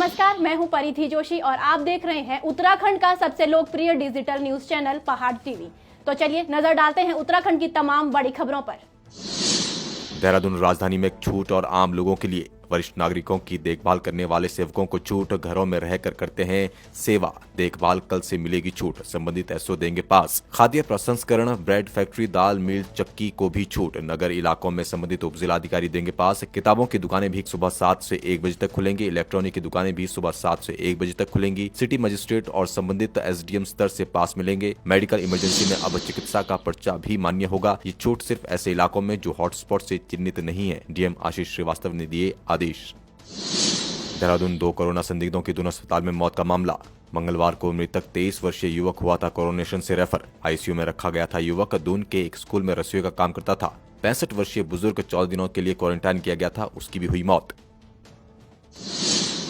नमस्कार, मैं हूं परिधि जोशी और आप देख रहे हैं उत्तराखंड का सबसे लोकप्रिय डिजिटल न्यूज चैनल पहाड़ टीवी। तो चलिए नजर डालते हैं उत्तराखंड की तमाम बड़ी खबरों पर। देहरादून राजधानी में छूट और आम लोगों के लिए वरिष्ठ नागरिकों की देखभाल करने वाले सेवकों को छूट। घरों में रहकर करते हैं सेवा देखभाल, कल से मिलेगी छूट। संबंधित एसओ देंगे पास। खाद्य प्रसंस्करण, ब्रेड फैक्ट्री, दाल मिल, चक्की को भी छूट। नगर इलाकों में संबंधित उप जिलाधिकारी देंगे पास। किताबों की दुकानें भी सुबह 7 से 1 बजे तक खुलेंगी। इलेक्ट्रॉनिक की दुकानें भी सुबह 7 से 1 बजे तक खुलेंगी। सिटी मजिस्ट्रेट और संबंधित एसडीएम स्तर से पास मिलेंगे। मेडिकल इमरजेंसी में अब चिकित्सा का पर्चा भी मान्य होगा। ये छूट सिर्फ ऐसे इलाकों में जो हॉटस्पॉट से चिन्हित नहीं है। डीएम आशीष श्रीवास्तव ने दिए आदेश। देहरादून 2 कोरोना संदिग्धों की दोनों अस्पताल में मौत का मामला। मंगलवार को मृतक 23 वर्षीय युवक हुआ था कोरोनेशन से रेफर। आईसीयू में रखा गया था। युवक दून के एक स्कूल में रसोई का काम करता था। 65 वर्षीय बुजुर्ग 14 दिनों के लिए क्वारंटाइन किया गया था, उसकी भी हुई मौत।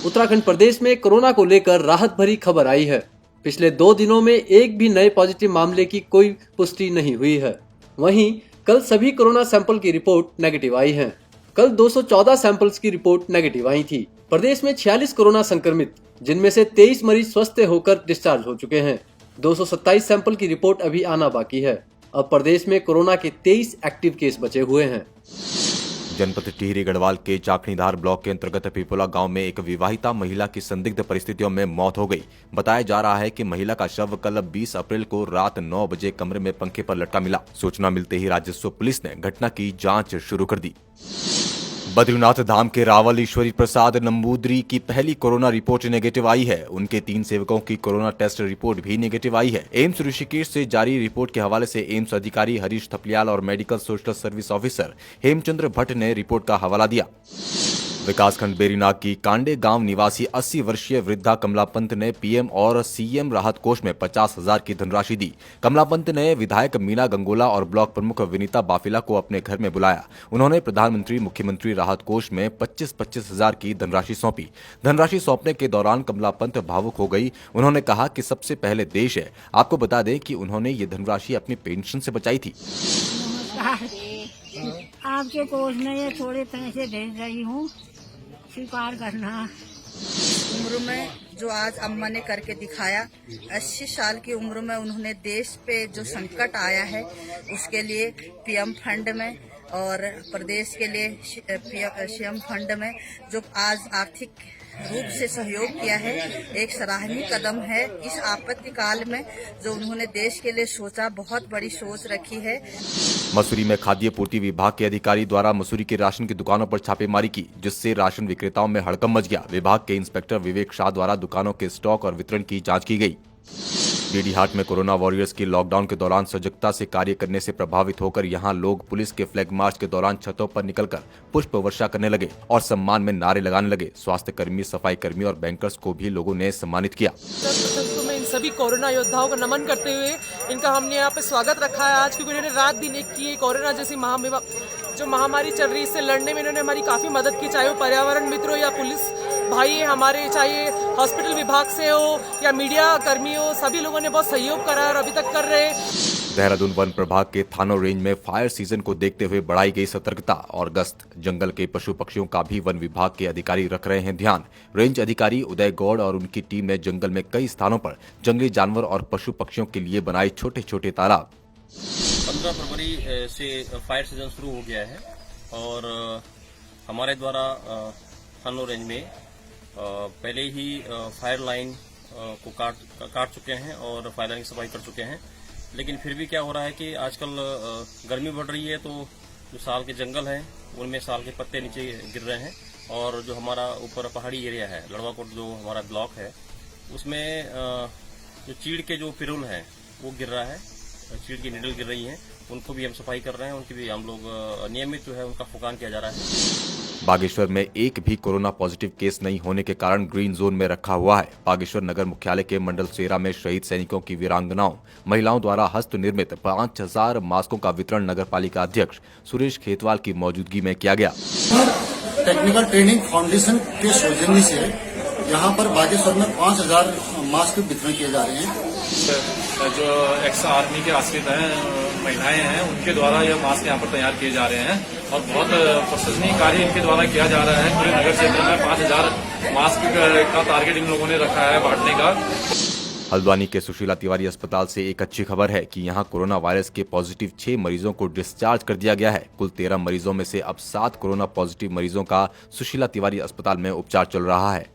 उत्तराखंड प्रदेश में कोरोना को लेकर राहत भरी खबर आई है। पिछले 2 दिनों में एक भी नए पॉजिटिव मामले की कोई पुष्टि नहीं हुई है। वहीं कल सभी कोरोना सैंपल की रिपोर्ट नेगेटिव आई है। कल 214 सैंपल्स की रिपोर्ट नेगेटिव आई थी। प्रदेश में 46 कोरोना संक्रमित, जिनमें से 23 मरीज स्वस्थ होकर डिस्चार्ज हो चुके हैं। 227 सैंपल की रिपोर्ट अभी आना बाकी है। अब प्रदेश में कोरोना के 23 एक्टिव केस बचे हुए हैं। जनपद टिहरी गढ़वाल के चाकणीधार ब्लॉक के अंतर्गत पिपोला गांव में एक विवाहिता महिला की संदिग्ध परिस्थितियों में मौत हो गई। बताया जा रहा है कि महिला का शव कल 20 अप्रैल को रात 9 बजे कमरे में पंखे पर लटका मिला। सूचना मिलते ही राजस्व पुलिस ने घटना की जांच शुरू कर दी। बद्रीनाथ धाम के रावल ईश्वरी प्रसाद नंबूदरी की पहली कोरोना रिपोर्ट नेगेटिव आई है। उनके 3 सेवकों की कोरोना टेस्ट रिपोर्ट भी नेगेटिव आई है। एम्स ऋषिकेश से जारी रिपोर्ट के हवाले से एम्स अधिकारी हरीश थपलियाल और medical social service officer Hemchandra Bhatt ने रिपोर्ट का हवाला दिया। विकासखंड बेरीनाग की कांडे गांव निवासी 80 वर्षीय वृद्धा कमला पंत ने पीएम और सीएम राहत कोष में 50,000 की धनराशि दी। कमला पंत ने विधायक मीना गंगोला और ब्लॉक प्रमुख विनीता बाफिला को अपने घर में बुलाया। उन्होंने प्रधानमंत्री मुख्यमंत्री राहत कोष में 25,000 की धनराशि सौंपी। धनराशि सौंपने के दौरान कमला पंत भावुक हो गई। उन्होंने कहा कि सबसे पहले देश है। आपको बता दें कि उन्होंने ये धनराशि अपनी पेंशन से बचाई थी। आपके कोष में ये थोड़े पैसे भेज रही हूँ, स्वीकार करना। उम्र में जो आज अम्मा ने करके दिखाया, 80 साल की उम्र में उन्होंने देश पे जो संकट आया है उसके लिए पीएम फंड में और प्रदेश के लिए सीएम फंड में जो आज आर्थिक रूप से सहयोग किया है, एक सराहनीय कदम है। इस आपत्ति काल में जो उन्होंने देश के लिए सोचा, बहुत बड़ी सोच रखी है। मसूरी में खाद्य पूर्ति विभाग के अधिकारी द्वारा मसूरी के राशन की दुकानों पर छापेमारी की, जिससे राशन विक्रेताओं में हड़कंप मच गया। विभाग के इंस्पेक्टर विवेक शाह द्वारा दुकानों के स्टॉक और वितरण की जांच की गई। डीडीहाट में कोरोना वॉरियर्स की लॉकडाउन के दौरान सजगता से कार्य करने से प्रभावित होकर यहां लोग पुलिस के फ्लैग मार्च के दौरान छतों पर निकलकर पुष्प वर्षा करने लगे और सम्मान में नारे लगाने लगे। स्वास्थ्य कर्मी, सफाई कर्मी और बैंकर्स को भी लोगों ने सम्मानित किया। तो मैं इन सभी कोरोना योद्धाओं को नमन करते हुए इनका हमने यहाँ पे स्वागत रखा है आज, क्योंकि उन्होंने रात दिन एक की कोरोना जैसी जो महामारी चल रही है, इससे लड़ने में इन्होंने हमारी काफी मदद की, चाहे वो पर्यावरण मित्र हो या पुलिस भाई हमारे, चाहे हॉस्पिटल विभाग से हो या मीडिया कर्मी हो, सभी लोगों ने बहुत सहयोग करा और अभी तक कर रहे हैं। देहरादून वन प्रभाग के थानों रेंज में फायर सीजन को देखते हुए बढ़ाई गई सतर्कता और गश्त। जंगल के पशु पक्षियों का भी वन विभाग के अधिकारी रख रहे हैं ध्यान। रेंज अधिकारी उदय गौड़ और उनकी टीम ने जंगल में कई स्थानों पर जंगली जानवर और पशु पक्षियों के लिए बनाए छोटे छोटे तालाब। 15 फरवरी से फायर सीजन शुरू हो गया है और हमारे द्वारा थानों रेंज में पहले ही फायर लाइन को काट चुके हैं और फायर लाइन की सफाई कर चुके हैं। लेकिन फिर भी क्या हो रहा है कि आजकल गर्मी बढ़ रही है, तो जो साल के जंगल हैं उनमें साल के पत्ते नीचे गिर रहे हैं और जो हमारा ऊपर पहाड़ी एरिया है, लड़वाकोट जो हमारा ब्लॉक है, उसमें जो चीड़ के जो पिरुल हैं वो गिर रहा है, चीड़ की निडल गिर रही हैं, उनको भी हम सफाई कर रहे हैं। उनकी भी हम लोग नियमित जो है उनका फुकान किया जा रहा है। बागेश्वर में एक भी कोरोना पॉजिटिव केस नहीं होने के कारण ग्रीन जोन में रखा हुआ है। बागेश्वर नगर मुख्यालय के मंडल सेरा में शहीद सैनिकों की वीरांगनाओं महिलाओं द्वारा हस्त निर्मित 5,000 मास्कों का वितरण नगर पालिका अध्यक्ष सुरेश खेतवाल की मौजूदगी में किया गया। टेक्निकल ट्रेनिंग फाउंडेशन के सौजन्य से यहाँ पर बागेश्वर में 5,000 मास्क वितरण किए जा रहे हैं। जो एक्स आर्मी के आश्रित हैं, महिलाएं हैं, उनके द्वारा यह मास्क यहाँ पर तैयार किए जा रहे हैं और बहुत प्रशंसनीय कार्य इनके द्वारा किया जा रहा है। पूरे नगर क्षेत्र में 5000 मास्क का टारगेट इन लोगों ने रखा है बांटने का। हल्द्वानी के सुशीला तिवारी अस्पताल से एक अच्छी खबर है कि यहां कोरोना वायरस के पॉजिटिव 6 मरीजों को डिस्चार्ज कर दिया गया है। कुल 13 मरीजों में से अब 7 कोरोना पॉजिटिव मरीजों का सुशीला तिवारी अस्पताल में उपचार चल रहा है।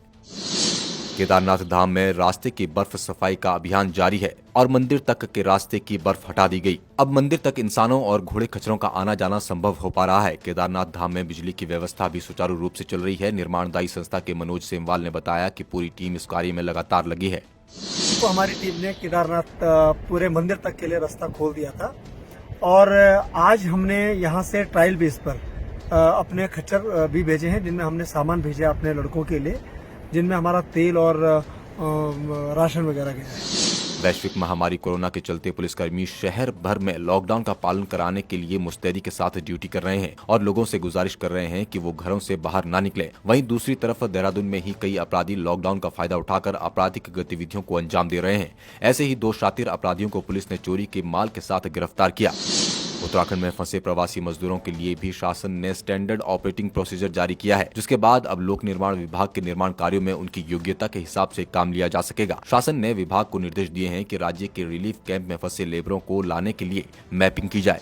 केदारनाथ धाम में रास्ते की बर्फ सफाई का अभियान जारी है और मंदिर तक के रास्ते की बर्फ हटा दी गई। अब मंदिर तक इंसानों और घोड़े खच्चरों का आना जाना संभव हो पा रहा है। केदारनाथ धाम में बिजली की व्यवस्था भी सुचारू रूप से चल रही है। निर्माणदायी संस्था के मनोज सेमवाल ने बताया कि पूरी टीम इस कार्य में लगातार लगी है। तो हमारी टीम ने केदारनाथ पूरे मंदिर तक के लिए रास्ता खोल दिया था और आज हमने यहाँ से ट्रायल बेस पर अपने खच्चर भी भेजे हैं, जिनमें हमने सामान भेजा अपने लड़कों के लिए, जिनमें हमारा तेल और राशन वगैरह गया है। वैश्विक महामारी कोरोना के चलते पुलिसकर्मी शहर भर में लॉकडाउन का पालन कराने के लिए मुस्तैदी के साथ ड्यूटी कर रहे हैं और लोगों से गुजारिश कर रहे हैं कि वो घरों से बाहर ना निकलें। वहीं दूसरी तरफ देहरादून में ही कई अपराधी लॉकडाउन का फायदा उठाकर आपराधिक गतिविधियों को अंजाम दे रहे हैं। ऐसे ही 2 शातिर अपराधियों को पुलिस ने चोरी के माल के साथ गिरफ्तार किया। उत्तराखंड में फंसे प्रवासी मजदूरों के लिए भी शासन ने स्टैंडर्ड ऑपरेटिंग प्रोसीजर जारी किया है, जिसके बाद अब लोक निर्माण विभाग के निर्माण कार्यों में उनकी योग्यता के हिसाब से काम लिया जा सकेगा। शासन ने विभाग को निर्देश दिए हैं कि राज्य के रिलीफ कैंप में फंसे लेबरों को लाने के लिए मैपिंग की जाए।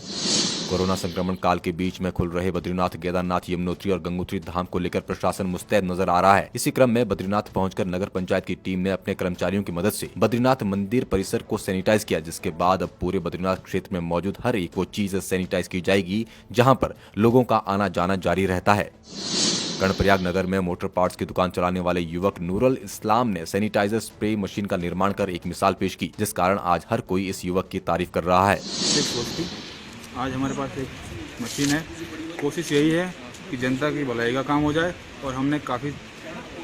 कोरोना संक्रमण काल के बीच में खुल रहे बद्रीनाथ, केदारनाथ, यमुनोत्री और गंगोत्री धाम को लेकर प्रशासन मुस्तैद नजर आ रहा है। इसी क्रम में बद्रीनाथ पहुंचकर नगर पंचायत की टीम ने अपने कर्मचारियों की मदद से बद्रीनाथ मंदिर परिसर को सैनिटाइज किया, जिसके बाद अब पूरे बद्रीनाथ क्षेत्र में मौजूद हर एक वो चीज सैनिटाइज की जाएगी जहां पर लोगों का आना जाना जारी रहता है। कर्णप्रयाग नगर में मोटर पार्ट्स की दुकान चलाने वाले युवक नूरुल इस्लाम ने सैनिटाइजर स्प्रे मशीन का निर्माण कर एक मिसाल पेश की, जिस कारण आज हर कोई इस युवक की तारीफ कर रहा है। आज हमारे पास एक मशीन है। कोशिश यही है कि जनता की भलाई का काम हो जाए और हमने काफ़ी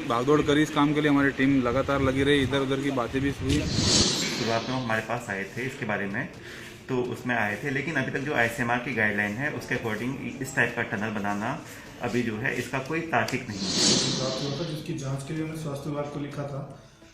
भागदौड़ करी इस काम के लिए। हमारी टीम लगातार लगी रही, इधर उधर की बातें भी हुई। शुरुआत में हमारे पास आए थे इसके बारे में, तो उसमें आए थे, लेकिन अभी तक जो ICMR की गाइडलाइन है उसके अकॉर्डिंग इस टाइप का टनल बनाना अभी जो है इसका कोई तार्किक नहीं है। जिसकी जांच के लिए हमने स्वास्थ्य विभाग को लिखा था,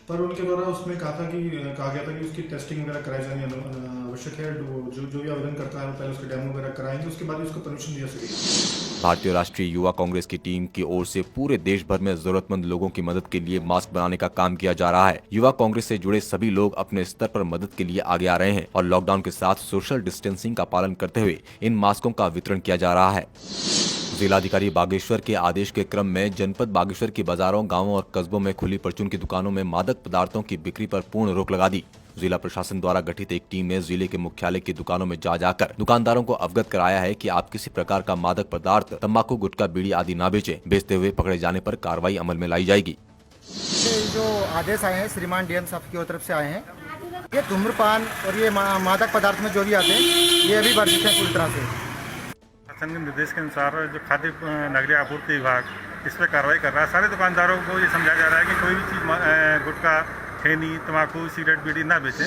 पर उनके द्वारा उसमें कहा गया था कि उसकी टेस्टिंग वगैरह कराई जानी आवश्यक है। जो भी आवेदन करता है पहले उसके डेमो वगैरह कराएंगे, उसके बाद उसको परमिशन दिया सकेगी। भारतीय राष्ट्रीय युवा कांग्रेस की टीम की ओर से पूरे देश भर में जरूरतमंद लोगों की मदद के लिए मास्क बनाने का काम किया जा रहा है। युवा कांग्रेस से जुड़े सभी लोग अपने स्तर पर मदद के लिए आगे आ रहे हैं और लॉकडाउन के साथ सोशल डिस्टेंसिंग का पालन करते हुए इन मास्कों का वितरण किया जा रहा है। जिलाधिकारी बागेश्वर के आदेश के क्रम में जनपद बागेश्वर की बाजारों, गांवों और कस्बों में खुली परचून की दुकानों में मादक पदार्थों की बिक्री पर पूर्ण रोक लगा दी। जिला प्रशासन द्वारा गठित एक टीम ने जिले के मुख्यालय की दुकानों में जा जाकर दुकानदारों को अवगत कराया है कि आप किसी प्रकार का मादक पदार्थ, तंबाकू, गुटखा, बीड़ी आदि न बेचें। बेचते हुए पकड़े जाने पर कार्रवाई अमल में लाई जाएगी। जो आदेश आए हैं श्रीमान डीएम साहब की तरफ से आए हैं, ये धूम्रपान और ये मादक पदार्थ में जो भी आते हैं ये अभी वर्जित है पूरी तरह से। शासन के निर्देश के अनुसार जो खाद्य नागरिक आपूर्ति विभाग इस पर कार्रवाई कर रहा है। सारे दुकानदारों को ये समझाया जा रहा है कि कोई भी चीज गुटखा, खैनी, तंबाकू, सिगरेट, बीड़ी ना बेचें।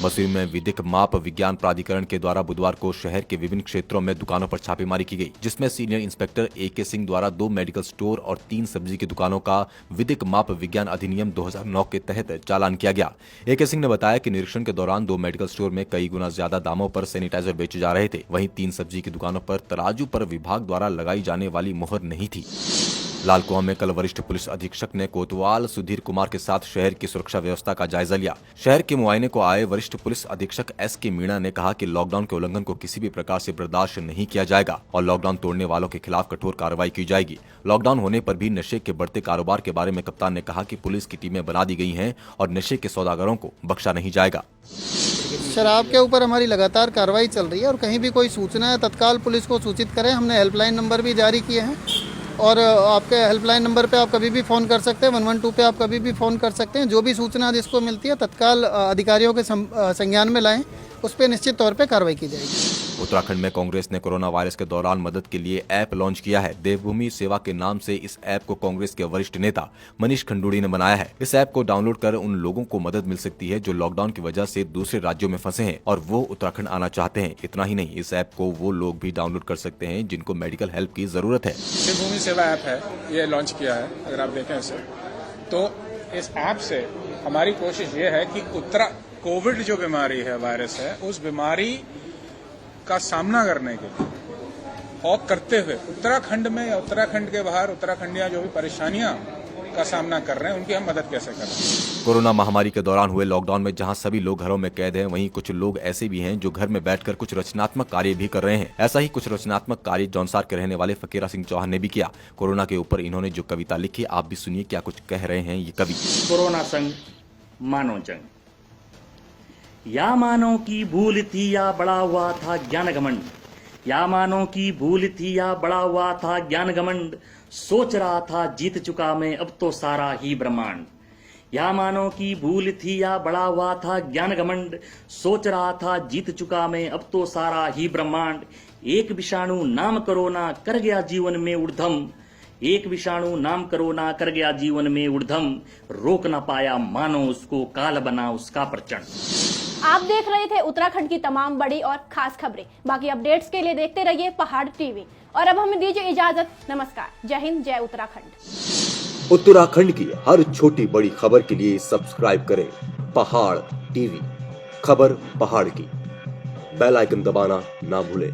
मसूरी में विधिक माप विज्ञान प्राधिकरण के द्वारा बुधवार को शहर के विभिन्न क्षेत्रों में दुकानों पर छापेमारी की गई, जिसमें सीनियर इंस्पेक्टर AK सिंह द्वारा 2 मेडिकल स्टोर और 3 सब्जी की दुकानों का विधिक माप विज्ञान अधिनियम 2009 के तहत चालान किया गया। AK सिंह ने बताया कि निरीक्षण के दौरान 2 मेडिकल स्टोर में कई गुना ज्यादा दामों पर सैनिटाइजर बेचे जा रहे थे। वहीं 3 सब्जी की दुकानों पर तराजू पर विभाग द्वारा लगाई जाने वाली मुहर नहीं थी। लालकुआं में कल वरिष्ठ पुलिस अधीक्षक ने कोतवाल सुधीर कुमार के साथ शहर की सुरक्षा व्यवस्था का जायजा लिया। शहर के मुआयने को आए वरिष्ठ पुलिस अधीक्षक SK मीणा ने कहा कि लॉकडाउन के उल्लंघन को किसी भी प्रकार से बर्दाश्त नहीं किया जाएगा और लॉकडाउन तोड़ने वालों के खिलाफ कठोर कार्रवाई की जाएगी। लॉकडाउन होने पर भी नशे के बढ़ते कारोबार के बारे में कप्तान ने कहा कि पुलिस की टीमें बना दी गई हैं और नशे के सौदागरों को बख्शा नहीं जाएगा। शराब के ऊपर हमारी लगातार कार्रवाई चल रही है और कहीं भी कोई सूचना है तत्काल पुलिस को सूचित करें। हमने हेल्पलाइन नंबर भी जारी किए हैं और आपके हेल्पलाइन नंबर पे आप कभी भी फ़ोन कर सकते हैं, 112 पे आप कभी भी फ़ोन कर सकते हैं। जो भी सूचना जिसको मिलती है तत्काल अधिकारियों के संज्ञान में लाएं, उस पर निश्चित तौर पे कार्रवाई की जाएगी। उत्तराखंड में कांग्रेस ने कोरोना वायरस के दौरान मदद के लिए ऐप लॉन्च किया है। देवभूमि सेवा के नाम से इस ऐप को कांग्रेस के वरिष्ठ नेता मनीष खंडूड़ी ने बनाया है। इस ऐप को डाउनलोड कर उन लोगों को मदद मिल सकती है जो लॉकडाउन की वजह से दूसरे राज्यों में फंसे हैं और वो उत्तराखंड आना चाहते हैं। इतना ही नहीं, इस ऐप को वो लोग भी डाउनलोड कर सकते हैं जिनको मेडिकल हेल्प की जरूरत है। देवभूमि सेवा ऐप है, ये लॉन्च किया है। अगर आप देखें इसे तो इस ऐप से हमारी कोशिश ये है कि कोविड जो बीमारी है, वायरस है, उस बीमारी का सामना करने के लिए और करते हुए उत्तराखंड में या उत्तराखंड के बाहर उत्तराखंडियां जो भी परेशानियां का सामना कर रहे हैं, उनकी हम मदद कैसे कर रहे हैं। कोरोना महामारी के दौरान हुए लॉकडाउन में जहां सभी लोग घरों में कैद हैं, वहीं कुछ लोग ऐसे भी हैं जो घर में बैठकर कुछ रचनात्मक कार्य भी कर रहे हैं। ऐसा ही कुछ रचनात्मक कार्य जौनसार के रहने वाले फकीरा सिंह चौहान ने भी किया। कोरोना के ऊपर इन्होंने जो कविता लिखी, आप भी सुनिए क्या कुछ कह रहे हैं ये कवि। कोरोना संग मानो जंग, या मानो की भूल थी या बड़ा हुआ था ज्ञान घमंड, या मानो की भूल थी या बड़ा हुआ था ज्ञान घमंड, सोच रहा था जीत चुका मैं अब तो सारा ही ब्रह्मांड। या मानो की भूल थी या बड़ा हुआ था ज्ञान घमंड, सोच रहा था जीत चुका मैं अब तो सारा ही ब्रह्मांड। एक विषाणु नाम कोरोना कर गया जीवन में उर्धम, एक विषाणु नाम कोरोना कर गया जीवन में उर्धम, रोक ना पाया मानो उसको, काल बना उसका प्रचंड। आप देख रहे थे उत्तराखंड की तमाम बड़ी और खास खबरें। बाकी अपडेट्स के लिए देखते रहिए पहाड़ टीवी। और अब हमें दीजिए इजाजत। नमस्कार, जय हिंद, जय उत्तराखंड। उत्तराखंड की हर छोटी बड़ी खबर के लिए सब्सक्राइब करें पहाड़ टीवी। खबर पहाड़ की, बेल आइकन दबाना ना भूलें।